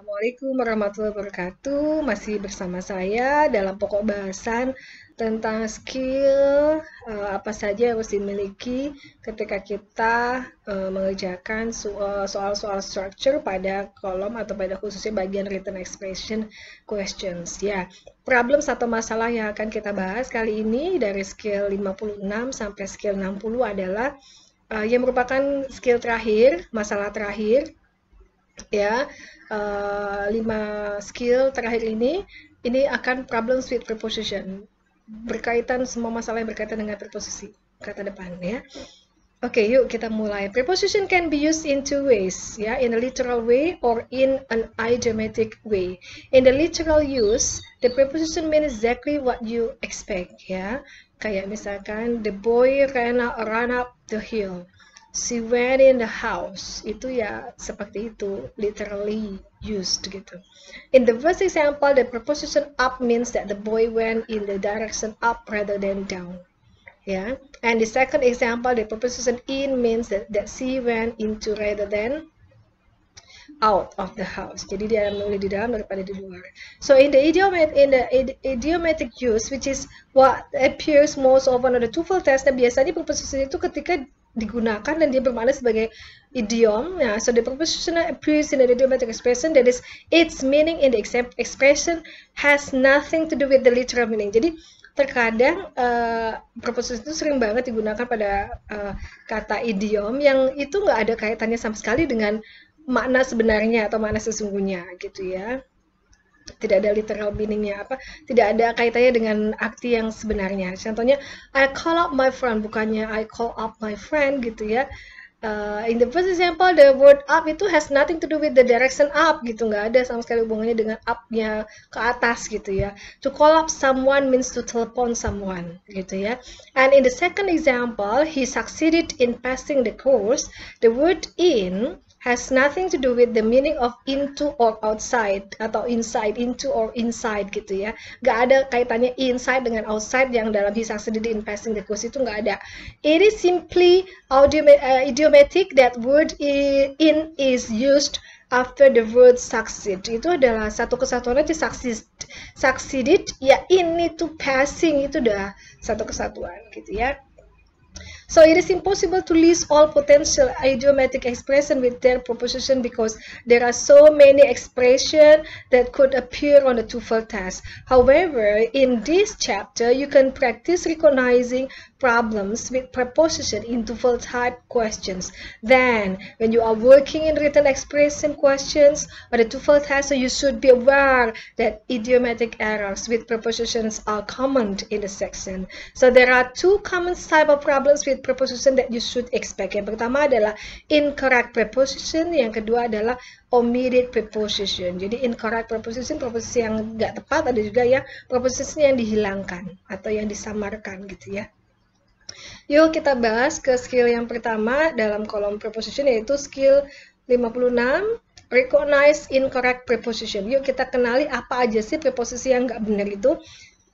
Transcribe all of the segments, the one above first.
Assalamualaikum warahmatullahi wabarakatuh. Masih bersama saya dalam pokok bahasan tentang skill apa saja yang harus dimiliki ketika kita mengerjakan soal-soal structure pada kolom atau pada khususnya bagian written expression questions. Ya, problem atau masalah yang akan kita bahas kali ini dari skill 56 sampai skill 60 adalah yang merupakan skill terakhir, masalah terakhir ya. 5 skill terakhir ini akan problems with preposition, berkaitan semua masalah yang berkaitan dengan preposisi kata depan ya. Oke, yuk kita mulai. Preposition can be used in two ways, ya, in a literal way or in an idiomatic way. In the literal use, the preposition means exactly what you expect, ya. Kayak misalkan, the boy ran up the hill. She went in the house. Itu ya seperti itu, literally used gitu. In the first example, the preposition up means that the boy went in the direction up rather than down. Yeah. And the second example, the preposition in means that she went into rather than out of the house. Jadi dia memilih di dalam daripada di luar. So in the idiomatic use, which is what appears most often on the TOEFL test, nah biasanya preposition itu ketika digunakan dan dia bermakna sebagai idiom. Nah, so the preposition appears in the idiomatic expression, that is, its meaning in the expression has nothing to do with the literal meaning. Jadi terkadang preposition itu sering banget digunakan pada kata idiom yang itu nggak ada kaitannya sama sekali dengan makna sebenarnya atau makna sesungguhnya gitu ya. Tidak ada literal meaningnya, tidak ada kaitannya dengan arti yang sebenarnya. Contohnya, I call up my friend, bukannya I call up my friend gitu ya. In the first example, the word up itu has nothing to do with the direction up gitu, nggak ada sama sekali hubungannya dengan up-nya ke atas gitu ya. To call up someone means to telepon someone gitu ya. And in the second example, he succeeded in passing the course. The word in has nothing to do with the meaning of into or outside atau inside, into or inside gitu ya. Nggak ada kaitannya inside dengan outside yang dalam he succeeded in passing the course, itu nggak ada. It is simply idiomatic. That word in is used after the word succeed. Itu adalah satu kesatuan aja, succeeded ya, in itu passing itu udah satu kesatuan gitu ya. So it is impossible to list all potential idiomatic expression with their preposition because there are so many expressions that could appear on the TOEFL test. However, in this chapter, you can practice recognizing problems with preposition in TOEFL type questions. Then, when you are working in written expression questions or the TOEFL test, so you should be aware that idiomatic errors with prepositions are common in the section. So there are two common type of problems with preposition that you should expect. Yang pertama adalah incorrect preposition, yang kedua adalah omitted preposition. Jadi incorrect preposition, preposisi yang nggak tepat, ada juga ya preposition yang dihilangkan atau yang disamarkan gitu ya. Yuk kita bahas ke skill yang pertama dalam kolom preposition, yaitu skill 56, recognize incorrect preposition. Yuk kita kenali apa aja sih preposisi yang nggak benar itu.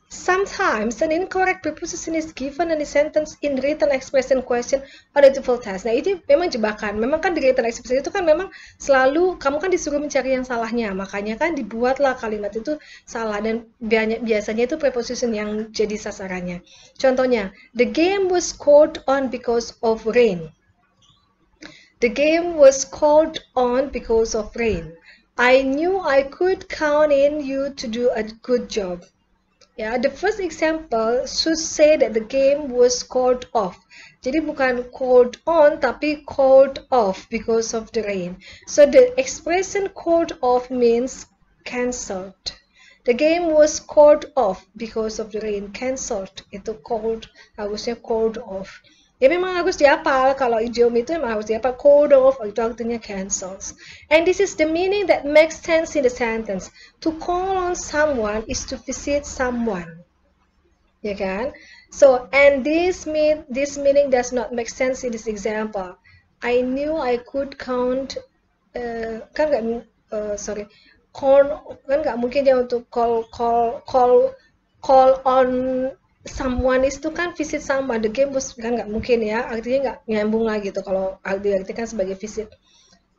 Sometimes an incorrect preposition is given in a sentence in written expression question or the TOEFL test. Nah, ini memang jebakan. Memang kan di written expression itu kan memang selalu kamu kan disuruh mencari yang salahnya. Makanya kan dibuatlah kalimat itu salah, dan biasanya itu preposition yang jadi sasarannya. Contohnya, the game was called on because of rain. The game was called on because of rain. I knew I could count in you to do a good job. Ya, the first example should say that the game was called off. Jadi bukan called on, tapi called off because of the rain. So the expression called off means cancelled. The game was called off because of the rain. Cancelled itu called, harusnya called off. Ya memang harus dihafal, kalau idiom itu memang harus dihafal. Called off itu artinya cancels. And this is the meaning that makes sense in the sentence. To call on someone is to visit someone. Ya kan? So, and this meaning does not make sense in this example. I knew I could count, kan nggak mungkin ya untuk call on someone itu kan visit someone. The game was kan nggak mungkin ya, artinya nggak nyambung lagi gitu kalau diartikan sebagai visit.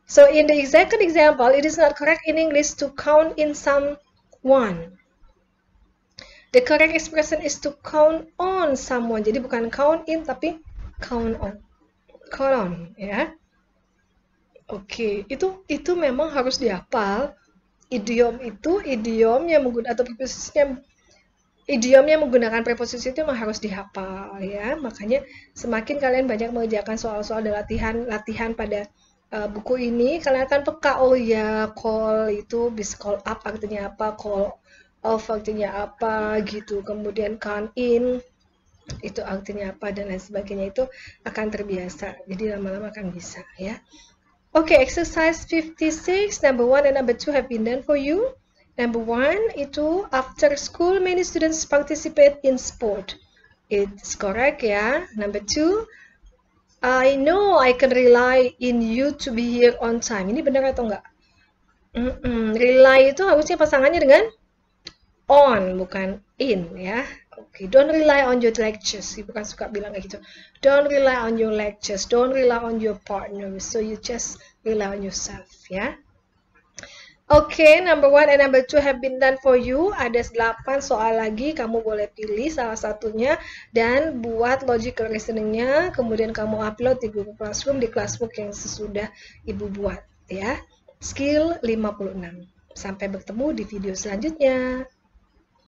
So in the second example, it is not correct in English to count in someone. The correct expression is to count on someone. Jadi bukan count in tapi count on. Count on, ya. Oke, itu memang harus dihafal. Idiom itu idiom yang menggunakan atau preposisinya idiom yang menggunakan preposisi itu memang harus dihafal, ya. Makanya semakin kalian banyak mengerjakan soal-soal dan latihan pada buku ini, kalian akan peka. Oh ya, call itu bisa call up artinya apa, call off artinya apa gitu, kemudian count in itu artinya apa dan lain sebagainya, itu akan terbiasa, jadi lama-lama akan bisa, ya. Okay, exercise 56 number 1 and number 2 have been done for you. Number 1 itu after school many students participate in sport. It's correct, ya. Number 2, I know I can rely in you to be here on time. Ini benar atau enggak? Rely itu harusnya pasangannya dengan on, bukan in, ya. Oke, don't rely on your lectures. Ibu kan suka bilang kayak gitu. Don't rely on your lectures. Don't rely on your partner. So you just rely on yourself, ya. Oke, number 1 and number 2 have been done for you. Ada 8 soal lagi. Kamu boleh pilih salah satunya dan buat logical reasoningnya. Kemudian kamu upload di Google Classroom di Classbook yang sesudah Ibu buat, ya. Skill 56. Sampai bertemu di video selanjutnya.